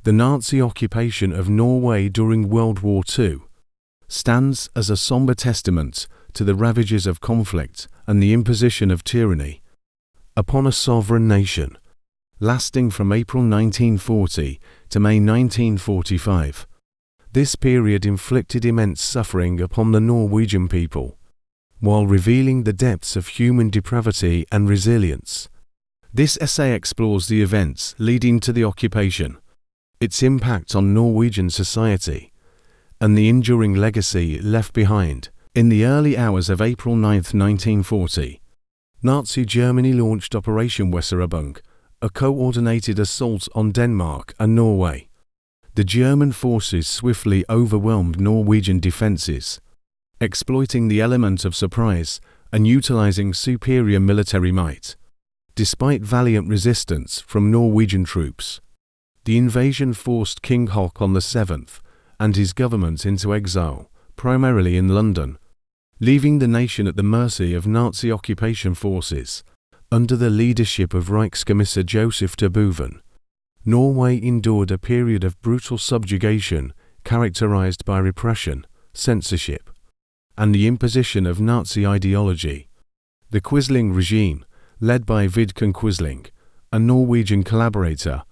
The Nazi occupation of Norway during World War II stands as a somber testament to the ravages of conflict and the imposition of tyranny upon a sovereign nation, lasting from April 1940 to May 1945. This period inflicted immense suffering upon the Norwegian people, while revealing the depths of human depravity and resilience. This essay explores the events leading to the occupation, its impact on Norwegian society, and the enduring legacy left behind. In the early hours of April 9, 1940, Nazi Germany launched Operation Weserübung, a coordinated assault on Denmark and Norway. The German forces swiftly overwhelmed Norwegian defences, exploiting the element of surprise and utilizing superior military might. Despite valiant resistance from Norwegian troops, the invasion forced King Haakon on the 7th and his government into exile, primarily in London, leaving the nation at the mercy of Nazi occupation forces. Under the leadership of Reichskommissar Joseph de Boven, Norway endured a period of brutal subjugation characterized by repression, censorship, and the imposition of Nazi ideology. The Quisling regime, led by Vidkun Quisling, a Norwegian collaborator,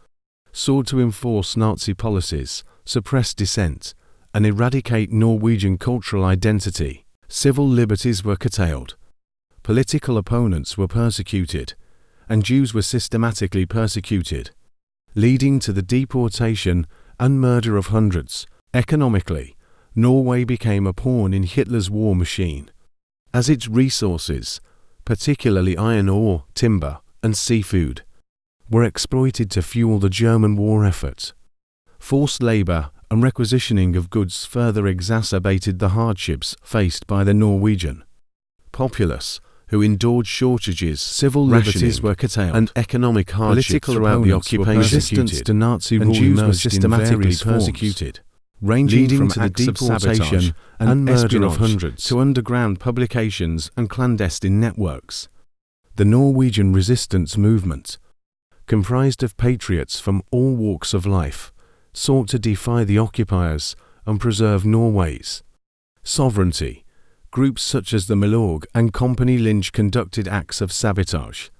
sought to enforce Nazi policies, suppress dissent, and eradicate Norwegian cultural identity. Civil liberties were curtailed, political opponents were persecuted, and Jews were systematically persecuted, leading to the deportation and murder of hundreds. Economically, Norway became a pawn in Hitler's war machine, as its resources, particularly iron ore, timber, and seafood, were exploited to fuel the German war effort. Forced labor and requisitioning of goods further exacerbated the hardships faced by the Norwegian populace, who endured shortages, civil liberties were curtailed, and economic hardship throughout the occupation. Resistance to Nazi rule Jews were systematically persecuted, ranging from to the deportation and murder of hundreds to underground publications and clandestine networks. The Norwegian resistance movement, comprised of patriots from all walks of life, sought to defy the occupiers and preserve Norway's sovereignty. Groups such as the Milorg and Company Lynch conducted acts of sabotage,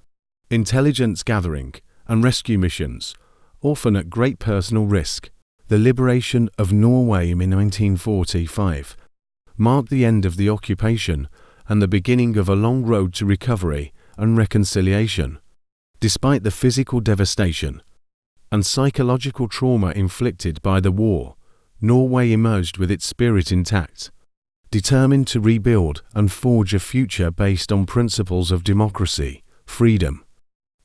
intelligence gathering, and rescue missions, often at great personal risk. The liberation of Norway in 1945 marked the end of the occupation and the beginning of a long road to recovery and reconciliation. Despite the physical devastation and psychological trauma inflicted by the war, Norway emerged with its spirit intact, determined to rebuild and forge a future based on principles of democracy, freedom,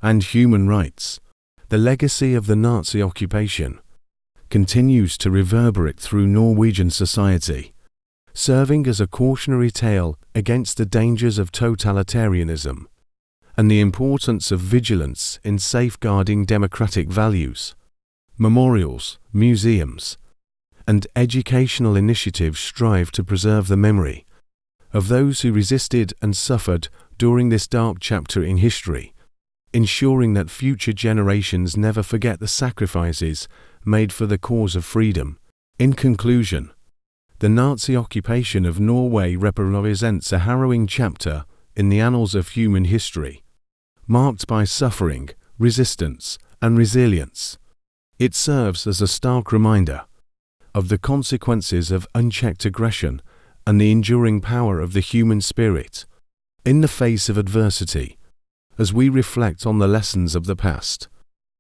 and human rights. The legacy of the Nazi occupation continues to reverberate through Norwegian society, serving as a cautionary tale against the dangers of totalitarianism and the importance of vigilance in safeguarding democratic values. Memorials, museums, and educational initiatives strive to preserve the memory of those who resisted and suffered during this dark chapter in history, ensuring that future generations never forget the sacrifices made for the cause of freedom. In conclusion, the Nazi occupation of Norway represents a harrowing chapter in the annals of human history, marked by suffering, resistance, and resilience. It serves as a stark reminder of the consequences of unchecked aggression and the enduring power of the human spirit in the face of adversity. As we reflect on the lessons of the past,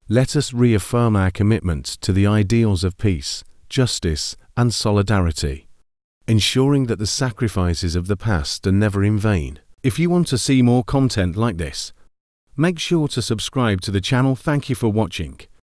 let us reaffirm our commitment to the ideals of peace, justice, and solidarity, ensuring that the sacrifices of the past are never in vain. If you want to see more content like this, make sure to subscribe to the channel. Thank you for watching.